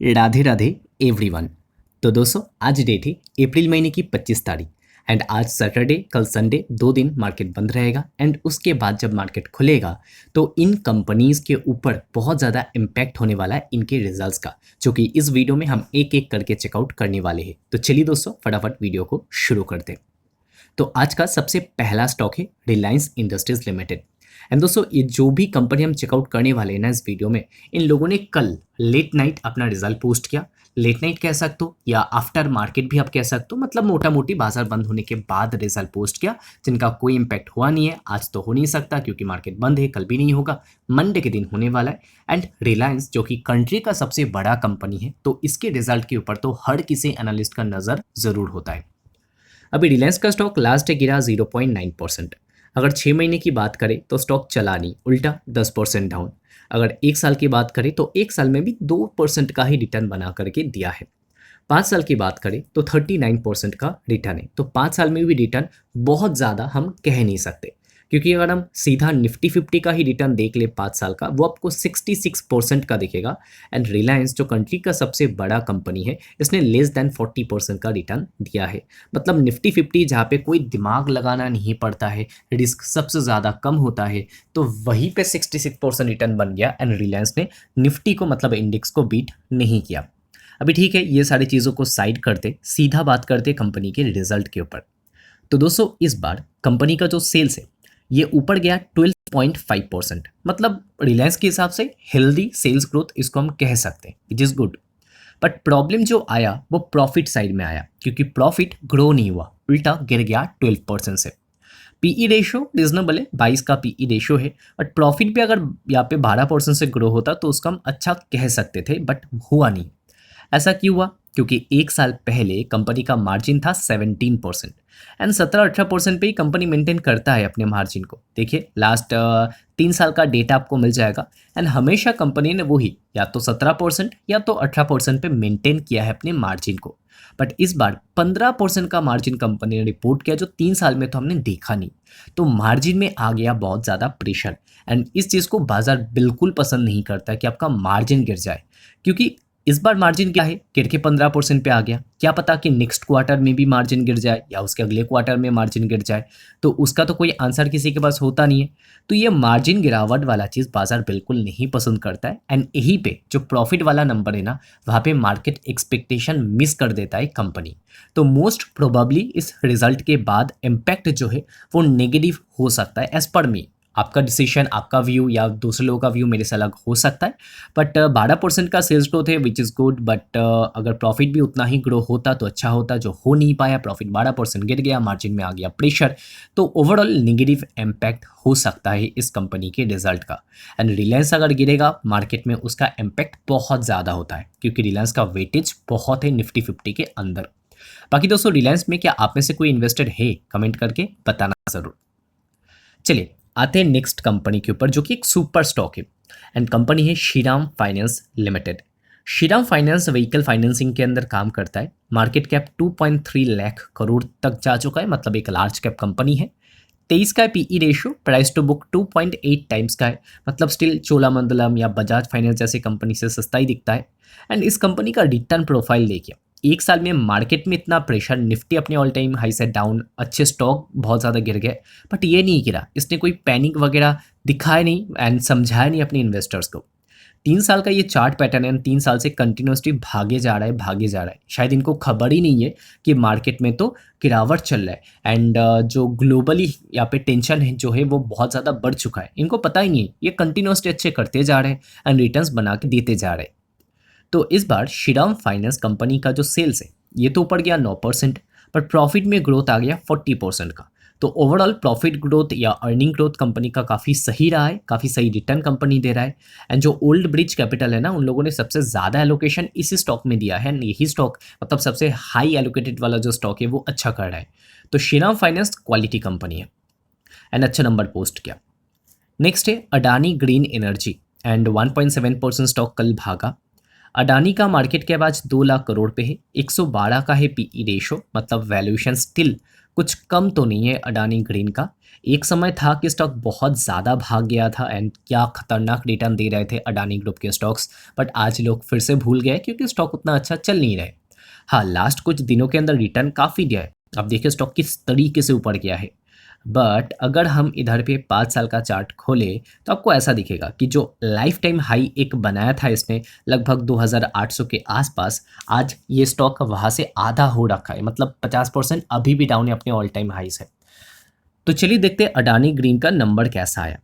Radhe Radhe everyone. तो दोस्तों आज डेट है अप्रैल महीने की 25 तारीख एंड आज सैटरडे कल संडे 2 दिन मार्केट बंद रहेगा एंड उसके बाद जब मार्केट खुलेगा तो इन कंपनीज के ऊपर बहुत ज़्यादा इम्पैक्ट होने वाला है इनके रिजल्ट्स का, जो कि इस वीडियो में हम एक एक करके चेकआउट करने वाले हैं। तो चलिए दोस्तों फटाफट वीडियो को शुरू करते हैं। तो आज का सबसे पहला स्टॉक है रिलायंस इंडस्ट्रीज लिमिटेड। एंड दोस्तों ये जो भी कंपनी हम चेकआउट करने वाले हैं ना इस वीडियो में, इन लोगों ने कल लेट नाइट अपना रिजल्ट पोस्ट किया। लेट नाइट कह सकते हो या आफ्टर मार्केट भी आप कह सकते हो, मतलब मोटा मोटी बाजार बंद होने के बाद रिजल्ट पोस्ट किया, जिनका कोई इम्पैक्ट हुआ नहीं है। आज तो हो नहीं सकता क्योंकि मार्केट बंद है, कल भी नहीं होगा, मंडे के दिन होने वाला है। एंड रिलायंस जो कि कंट्री का सबसे बड़ा कंपनी है, तो इसके रिजल्ट के ऊपर तो हर किसी एनालिस्ट का नज़र ज़रूर होता है। अभी रिलायंस का स्टॉक लास्ट गिरा 0.9%। अगर 6 महीने की बात करें तो स्टॉक चला नहीं, उल्टा 10% डाउन। अगर एक साल की बात करें तो एक साल में भी 2% का ही रिटर्न बना करके दिया है। 5 साल की बात करें तो 39% का रिटर्न है। तो 5 साल में भी रिटर्न बहुत ज़्यादा हम कह नहीं सकते, क्योंकि अगर हम सीधा निफ्टी 50 का ही रिटर्न देख ले 5 साल का, वो आपको 66% का दिखेगा। एंड रिलायंस जो कंट्री का सबसे बड़ा कंपनी है, इसने लेस देन 40% का रिटर्न दिया है। मतलब निफ्टी 50 जहाँ पे कोई दिमाग लगाना नहीं पड़ता है, रिस्क सबसे ज़्यादा कम होता है, तो वहीं पे 66% रिटर्न बन गया। एंड रिलायंस ने निफ्टी को मतलब इंडेक्स को बीट नहीं किया। अभी ठीक है, ये सारी चीज़ों को साइड करते सीधा बात करते कंपनी के रिजल्ट के ऊपर। तो दोस्तों इस बार कंपनी का जो सेल्स है ये ऊपर गया 12.5%। मतलब रिलायंस के हिसाब से हेल्दी सेल्स ग्रोथ इसको हम कह सकते हैं, which is good. But problem जो आया वो प्रॉफिट साइड में आया, क्योंकि प्रॉफिट ग्रो नहीं हुआ, उल्टा गिर गया 12% से। पीई रेशियो रिजनेबल है, 22 का पीई रेशियो है, बट प्रॉफिट भी अगर यहाँ पे 12% से ग्रो होता तो उसका हम अच्छा कह सकते थे, बट हुआ नहीं। ऐसा क्यों हुआ? क्योंकि एक साल पहले कंपनी का मार्जिन था 17% एंड 17-18% पे ही कंपनी मेंटेन करता है अपने मार्जिन को। देखिए लास्ट 3 साल का डेटा आपको मिल जाएगा। एंड हमेशा कंपनी ने वही या तो 17% या तो 18% पे मेंटेन किया है अपने मार्जिन को। बट इस बार 15% का मार्जिन कंपनी ने रिपोर्ट किया, जो 3 साल में तो हमने देखा नहीं। तो मार्जिन में आ गया बहुत ज़्यादा प्रेशर। एंड इस चीज़ को बाजार बिल्कुल पसंद नहीं करता कि आपका मार्जिन गिर जाए, क्योंकि इस बार मार्जिन क्या है, गिर के 15% पे आ गया। क्या पता कि नेक्स्ट क्वार्टर में भी मार्जिन गिर जाए या उसके अगले क्वार्टर में मार्जिन गिर जाए, तो उसका तो कोई आंसर किसी के पास होता नहीं है। तो ये मार्जिन गिरावट वाला चीज़ बाजार बिल्कुल नहीं पसंद करता है। एंड यहीं पे जो प्रॉफिट वाला नंबर है ना, वहाँ पे मार्केट एक्सपेक्टेशन मिस कर देता है कंपनी। तो मोस्ट प्रोबेबली इस रिजल्ट के बाद इम्पैक्ट जो है वो नेगेटिव हो सकता है एज पर मी। आपका डिसीजन, आपका व्यू या दूसरे लोगों का व्यू मेरे से अलग हो सकता है। बट 12% का सेल्स ग्रोथ है विच इज़ गुड। बट अगर प्रॉफिट भी उतना ही ग्रो होता तो अच्छा होता, जो हो नहीं पाया। प्रॉफिट 12% गिर गया, मार्जिन में आ गया प्रेशर, तो ओवरऑल नेगेटिव इम्पैक्ट हो सकता है इस कंपनी के रिजल्ट का। एंड रिलायंस अगर गिरेगा मार्केट में, उसका इम्पैक्ट बहुत ज़्यादा होता है, क्योंकि रिलायंस का वेटेज बहुत है निफ्टी 50 के अंदर। बाकी दोस्तों रिलायंस में क्या आप में से कोई इन्वेस्टेड है? कमेंट करके बताना ज़रूर। चलिए आते हैं नेक्स्ट कंपनी के ऊपर, जो कि एक सुपर स्टॉक है एंड कंपनी है Shriram finance limited. Shriram finance vehicle financing के अंदर काम करता है। मार्केट कैप 2.3 लाख करोड़ तक जा चुका है, मतलब एक लार्ज कैप कंपनी है। 23 का PE ratio, price to book 2.8 times का है, मतलब स्टिल चोलामंडलम या बजाज फाइनेंस जैसी कंपनी से सस्ता ही दिखता है। एंड इस कंपनी का रिटर्न प्रोफाइल देखिए, एक साल में मार्केट में इतना प्रेशर, निफ्टी अपने ऑल टाइम हाई से डाउन, अच्छे स्टॉक बहुत ज़्यादा गिर गए, बट ये नहीं गिरा। इसने कोई पैनिक वगैरह दिखाया नहीं एंड समझाया नहीं अपने इन्वेस्टर्स को। 3 साल का ये चार्ट पैटर्न है, 3 साल से कंटिन्यूसली भागे जा रहा है, भागे जा रहा है। शायद इनको खबर ही नहीं है कि मार्केट में तो गिरावट चल रहा है। एंड जो ग्लोबली यहाँ पे टेंशन है जो है वो बहुत ज़्यादा बढ़ चुका है, इनको पता ही नहीं है। ये कंटिन्यूसली अच्छे करते जा रहे हैं एंड रिटर्न्स बना के देते जा रहे हैं। तो इस बार श्रीराम फाइनेंस कंपनी का जो सेल्स है ये तो ऊपर गया 9%, पर प्रॉफिट में ग्रोथ आ गया 40% का। तो ओवरऑल प्रॉफिट ग्रोथ या अर्निंग ग्रोथ कंपनी का काफ़ी सही रहा है, काफ़ी सही रिटर्न कंपनी दे रहा है। एंड जो ओल्ड ब्रिज कैपिटल है ना, उन लोगों ने सबसे ज़्यादा एलोकेशन इसी स्टॉक में दिया है। यही स्टॉक मतलब सबसे हाई एलोकेटेड वाला जो स्टॉक है वो अच्छा कर रहा है। तो श्रीराम फाइनेंस क्वालिटी कंपनी है एंड अच्छा नंबर पोस्ट किया। नेक्स्ट है Adani green energy and 1.7% stock कल भागा। अडानी का मार्केट कैप आज 2 लाख करोड़ पे है, 112 का है पीई रेशो, मतलब वैल्यूएशन स्टिल कुछ कम तो नहीं है अडानी ग्रीन का। एक समय था कि स्टॉक बहुत ज़्यादा भाग गया था एंड क्या खतरनाक रिटर्न दे रहे थे अडानी ग्रुप के स्टॉक्स, बट आज लोग फिर से भूल गए क्योंकि स्टॉक उतना अच्छा चल नहीं रहे। हाँ, लास्ट कुछ दिनों के अंदर रिटर्न काफ़ी दिया है। अब देखिए स्टॉक किस तरीके से ऊपर गया है। बट अगर हम इधर पे 5 साल का चार्ट खोलें तो आपको ऐसा दिखेगा कि जो लाइफ टाइम हाई एक बनाया था इसने लगभग 2800 के आसपास, आज ये स्टॉक वहाँ से आधा हो रखा है, मतलब 50% अभी भी डाउन है अपने ऑल टाइम हाई से। तो चलिए देखते हैं अडानी ग्रीन का नंबर कैसा आया।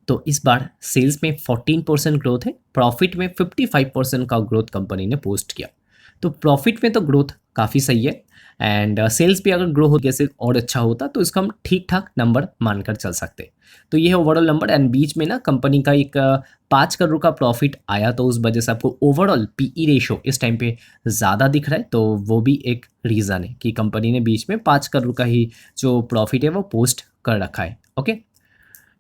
तो इस बार सेल्स में 14% ग्रोथ है, प्रॉफिट में 55% का ग्रोथ कंपनी ने पोस्ट किया। तो प्रॉफिट में तो ग्रोथ काफ़ी सही है एंड सेल्स भी अगर ग्रो हो जैसे और अच्छा होता तो इसका हम ठीक ठाक नंबर मानकर चल सकते। तो ये है ओवरऑल नंबर एंड बीच में ना कंपनी का एक 5 करोड़ का प्रॉफिट आया, तो उस वजह से आपको ओवरऑल पीई रेशो इस टाइम पे ज़्यादा दिख रहा है। तो वो भी एक रीज़न है कि कंपनी ने बीच में 5 करोड़ का ही जो प्रॉफिट है वो पोस्ट कर रखा है। ओके,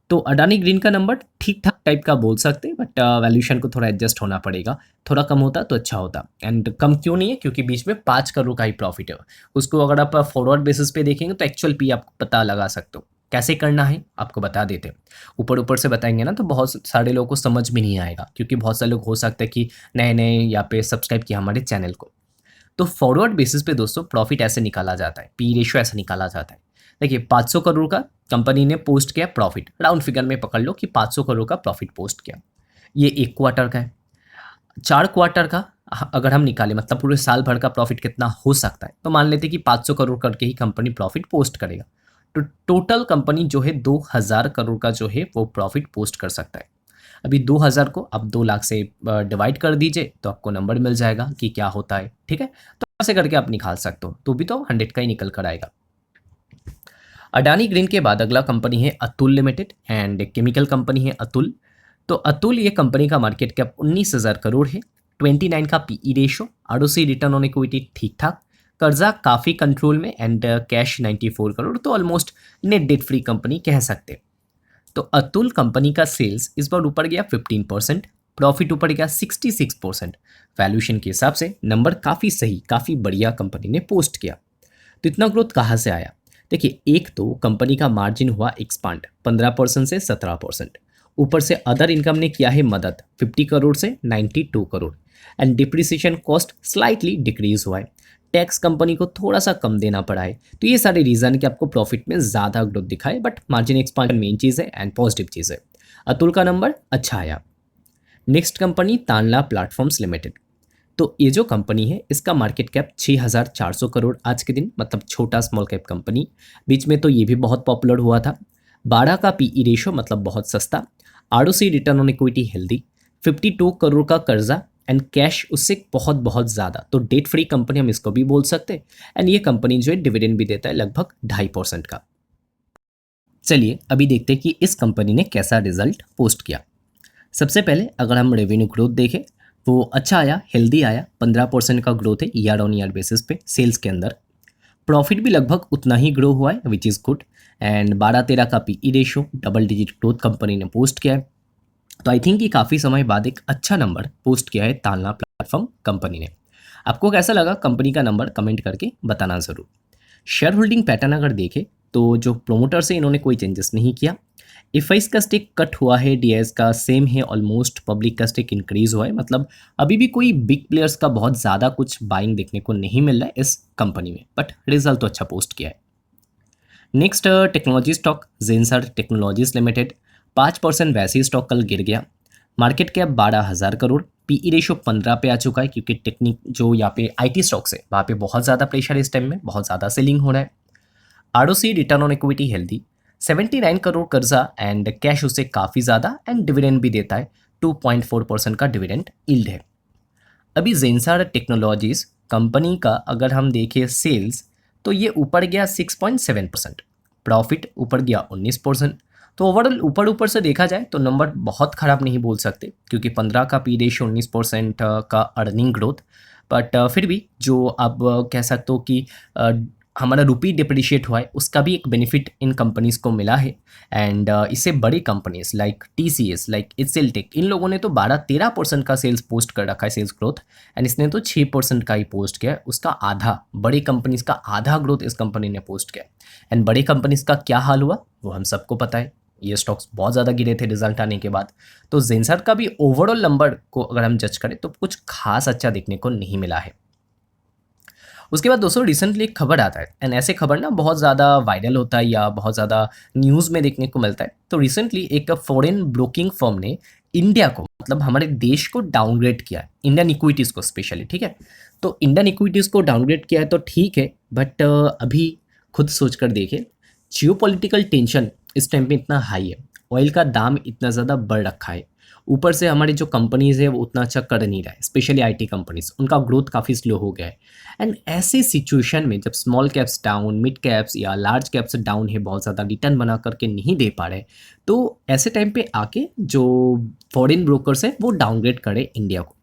तो अडानी ग्रीन का नंबर ठीक ठाक टाइप का बोल सकते हैं, बट वैल्यूएशन को थोड़ा एडजस्ट होना पड़ेगा। थोड़ा कम होता तो अच्छा होता एंड कम क्यों नहीं है, क्योंकि बीच में 5 करोड़ का ही प्रॉफिट है। उसको अगर आप फॉरवर्ड बेसिस पे देखेंगे तो एक्चुअल पी आप पता लगा सकते हो। कैसे करना है आपको बता देते हैं। ऊपर ऊपर से बताएंगे ना तो बहुत सारे लोगों को समझ में नहीं आएगा, क्योंकि बहुत सारे लोग हो सकते हैं कि नए नए यहाँ पे सब्सक्राइब किया हमारे चैनल को। तो फॉरवर्ड बेसिस पे दोस्तों प्रॉफिट ऐसे निकाला जाता है, पी रेशियो ऐसे निकाला जाता है। देखिए 500 करोड़ का कंपनी ने पोस्ट किया प्रॉफिट, राउंड फिगर में पकड़ लो कि 500 करोड़ का प्रॉफिट पोस्ट किया। ये एक क्वार्टर का है। 4 क्वार्टर का अगर हम निकालें, मतलब पूरे साल भर का प्रॉफिट कितना हो सकता है, तो मान लेते हैं कि 500 करोड़ करके ही कंपनी प्रॉफिट पोस्ट करेगा। तो टोटल कंपनी जो है 2000 करोड़ का जो है वो प्रॉफिट पोस्ट कर सकता है। अभी 2000 को आप 2 लाख से डिवाइड कर दीजिए तो आपको नंबर मिल जाएगा कि क्या होता है। ठीक है, तो ऐसे करके आप निकाल सकते हो, तो भी तो 100 का ही निकल कर आएगा। अडानी ग्रीन के बाद अगला कंपनी है Atul limited and chemical company है अतुल। तो अतुल ये कंपनी का मार्केट कैप 19,000 करोड़ है, 29 का PE ratio, ROC return on equity ठीक ठाक, कर्जा काफ़ी कंट्रोल में एंड कैश 94 करोड़, तो almost net debt free company कह सकते हैं। तो अतुल कंपनी का सेल्स इस बार ऊपर गया 15%, प्रॉफिट ऊपर गया 66%। वैल्यूएशन के हिसाब से नंबर काफ़ी सही, काफ़ी बढ़िया कंपनी ने पोस्ट किया। तो इतना ग्रोथ कहाँ से आया? देखिए, एक तो कंपनी का मार्जिन हुआ एक्सपांड 15% से 17%, ऊपर से अदर इनकम ने किया है मदद 50 करोड़ से 92 crore and depreciation cost slightly decrease हुआ है, टैक्स कंपनी को थोड़ा सा कम देना पड़ा है। तो ये सारे रीज़न कि आपको प्रॉफिट में ज़्यादा ग्रोथ दिखाए, बट मार्जिन एक्सपांशन मेन चीज़ है एंड पॉजिटिव चीज़ है। अतुल का नंबर अच्छा आया। Next company Tanla platforms limited. तो ये जो कंपनी है इसका मार्केट कैप 6400 करोड़ आज के दिन, मतलब छोटा स्मॉल कैप कंपनी। बीच में तो ये भी बहुत पॉपुलर हुआ था। 12 का पीई रेशो, मतलब बहुत सस्ता, ROC return on equity healthy, 52 crore का कर्जा एंड कैश उससे बहुत बहुत ज़्यादा, तो डेट फ्री कंपनी हम इसको भी बोल सकते हैं। एंड ये कंपनी जो है डिविडेंड भी देता है लगभग 2.5% का। चलिए अभी देखते हैं कि इस कंपनी ने कैसा रिजल्ट पोस्ट किया। सबसे पहले अगर हम रेवेन्यू ग्रोथ देखें, वो अच्छा आया, हेल्दी आया, 15% का ग्रोथ है ईयर ऑन ईयर बेसिस पे सेल्स के अंदर। प्रॉफिट भी लगभग उतना ही ग्रो हुआ है विच इज़ गुड एंड 12-13 का PE ratio, double digit growth company ने पोस्ट किया है। तो आई थिंक कि काफ़ी समय बाद एक अच्छा नंबर पोस्ट किया है तालना प्लेटफॉर्म कंपनी ने। आपको कैसा लगा कंपनी का नंबर कमेंट करके बताना ज़रूर। शेयर होल्डिंग पैटर्न अगर देखें तो जो प्रोमोटर से इन्होंने कोई चेंजेस नहीं किया। एफआईस का स्टेक कट हुआ है, डीआईएस का सेम है ऑलमोस्ट, पब्लिक का स्टेक इंक्रीज हुआ है, मतलब अभी भी कोई बिग प्लेयर्स का बहुत ज़्यादा कुछ बाइंग देखने को नहीं मिल रहा है इस कंपनी में, बट रिजल्ट तो अच्छा पोस्ट किया है। Next technology stock Zensar technologies limited, 5% वैसे ही स्टॉक कल गिर गया। Market cap 12,000 crore, PE ratio 15 पे आ चुका है, क्योंकि टेक्निक जो यहाँ पे आईटी स्टॉक्स है वहाँ पे बहुत ज़्यादा प्रेशर इस टाइम में, बहुत ज़्यादा सेलिंग हो रहा है। ROC return on equity healthy, 79 crore कर्जा एंड कैश उससे काफ़ी ज़्यादा एंड डिविडेंड भी देता है, 2.4% का डिविडेंड यील्ड है। अभी जेंसार टेक्नोलॉजीज कंपनी का अगर हम देखें सेल्स, तो ये ऊपर गया 6.7%, प्रॉफिट ऊपर गया 19%। तो ओवरऑल ऊपर ऊपर से देखा जाए तो नंबर बहुत ख़राब नहीं बोल सकते, क्योंकि 15 का पी रेशियो, 19% का अर्निंग ग्रोथ, बट फिर भी जो आप कह सकते हो कि हमारा रुपी डिप्रिशिएट हुआ है उसका भी एक बेनिफिट इन कंपनीज़ को मिला है। एंड इससे बड़ी companies like TCS, like HL, इन लोगों ने तो 12-13% का सेल्स पोस्ट कर रखा है, सेल्स ग्रोथ। एंड इसने तो 6% का ही पोस्ट किया है, उसका आधा, बड़ी कंपनीज का आधा ग्रोथ इस कंपनी ने पोस्ट किया। एंड बड़ी कंपनीज का क्या हाल हुआ वो हम सबको पता है, ये स्टॉक्स बहुत ज़्यादा गिरे थे रिजल्ट आने के बाद। तो जेंसर का भी ओवरऑल नंबर को अगर हम जज करें तो कुछ खास अच्छा देखने को नहीं मिला है। उसके बाद दोस्तों रिसेंटली एक खबर आता है, एंड ऐसे खबर ना बहुत ज़्यादा वायरल होता है या बहुत ज़्यादा न्यूज़ में देखने को मिलता है। तो रिसेंटली एक फॉरेन ब्रोकिंग फर्म ने इंडिया को, मतलब हमारे देश को डाउनग्रेड किया है, इंडियन इक्विटीज़ को स्पेशली, ठीक है। तो इंडियन इक्विटीज़ को डाउनग्रेड किया है तो ठीक है, बट अभी खुद सोच कर देखिए, जियोपॉलिटिकल टेंशन इस टाइम पे इतना हाई है, ऑयल का दाम इतना ज़्यादा बढ़ रखा है, ऊपर से हमारी जो कंपनीज़ है वो उतना अच्छा कर नहीं रहा है, स्पेशली IT कंपनीज, उनका ग्रोथ काफ़ी स्लो हो गया है। एंड ऐसे सिचुएशन में जब small caps down, mid caps या लार्ज कैप्स डाउन है, बहुत ज़्यादा रिटर्न बना करके नहीं दे पा रहे, तो ऐसे टाइम पे आके जो फॉरेन ब्रोकर्स है वो डाउनग्रेड करे इंडिया को।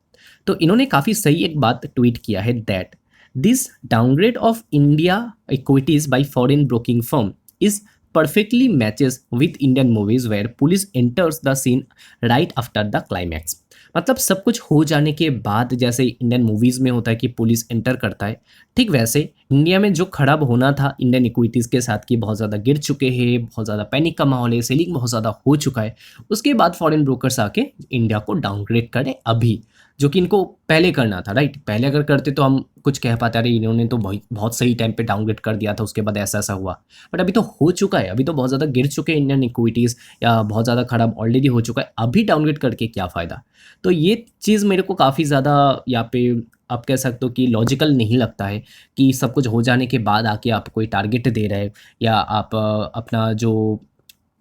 तो इन्होंने काफ़ी सही एक बात ट्वीट किया है, that this downgrade of India equities bye foreign broking firm is perfectly matches with Indian movies where police enters the scene right after the climax। मतलब सब कुछ हो जाने के बाद जैसे इंडियन मूवीज़ में होता है कि पुलिस एंटर करता है, ठीक वैसे इंडिया में जो खराब होना था इंडियन इक्विटीज़ के साथ कि बहुत ज़्यादा गिर चुके हैं, बहुत ज़्यादा पैनिक का माहौल है, सेलिंग बहुत ज़्यादा हो चुका है, उसके बाद फॉरेन ब्रोकर्स आके इंडिया को डाउनग्रेड करें अभी, जो कि इनको पहले करना था, राइट। पहले अगर करते तो हम कुछ कह पाते, अरे इन्होंने तो बहुत सही टाइम पे डाउनग्रेड कर दिया था, उसके बाद ऐसा ऐसा हुआ। बट अभी तो हो चुका है, अभी तो बहुत ज़्यादा गिर चुके हैं इंडियन इक्विटीज़ या बहुत ज़्यादा खराब ऑलरेडी हो चुका है, अभी डाउनग्रेड करके क्या फ़ायदा। तो ये चीज़ मेरे को काफ़ी ज़्यादा यहाँ पे आप कह सकते हो कि लॉजिकल नहीं लगता है कि सब कुछ हो जाने के बाद आके आप कोई टारगेट दे रहे हैं या आप अपना जो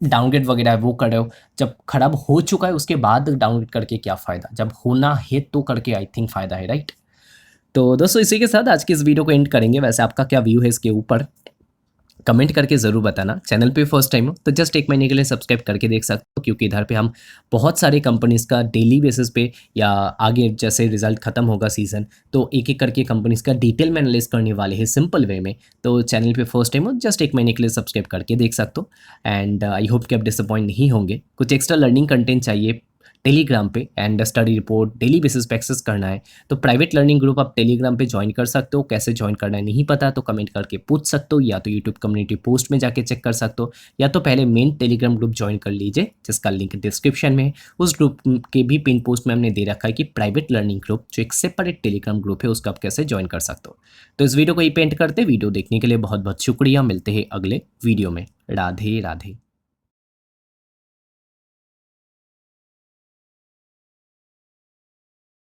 डाउनग्रेड वगैरह है वो कर रहे हो, जब खराब हो चुका है उसके बाद डाउनग्रेड करके क्या फ़ायदा, जब होना है तो करके आई थिंक फ़ायदा है, राइट। तो दोस्तों इसी के साथ आज की इस वीडियो को एंड करेंगे। वैसे आपका क्या व्यू है इसके ऊपर कमेंट करके ज़रूर बताना। चैनल पे फर्स्ट टाइम हो तो जस्ट एक महीने के लिए सब्सक्राइब करके देख सकते हो, क्योंकि इधर पे हम बहुत सारे कंपनीज़ का डेली बेसिस पे या आगे जैसे रिजल्ट खत्म होगा सीज़न तो एक एक करके कंपनीज़ का डिटेल में एनालाइज करने वाले हैं सिंपल वे में। तो चैनल पे फर्स्ट टाइम हो जस्ट एक महीने के लिए सब्सक्राइब करके देख सकते हो। एंड आई होप कि आप डिसअपॉइंट नहीं होंगे। कुछ एक्स्ट्रा लर्निंग कंटेंट चाहिए टेलीग्राम पे and study report daily basis पे एक्सेस करना है तो प्राइवेट लर्निंग ग्रुप आप टेलीग्राम पे ज्वाइन कर सकते हो। कैसे ज्वाइन करना है नहीं पता तो कमेंट करके पूछ सकते हो, या तो यूट्यूब कम्युनिटी पोस्ट में जाके चेक कर सकते हो, या तो पहले मेन टेलीग्राम ग्रुप ज्वाइन कर लीजिए जिसका लिंक डिस्क्रिप्शन में है। उस ग्रुप के भी पिन पोस्ट में हमने दे रखा है कि प्राइवेट लर्निंग ग्रुप जो एक सेपरेट टेलीग्राम ग्रुप है उसका आप कैसे ज्वाइन कर सकते हो। तो इस वीडियो को ही पेंट करते, वीडियो देखने के लिए बहुत बहुत शुक्रिया। मिलते हैं अगले वीडियो में। राधे राधे।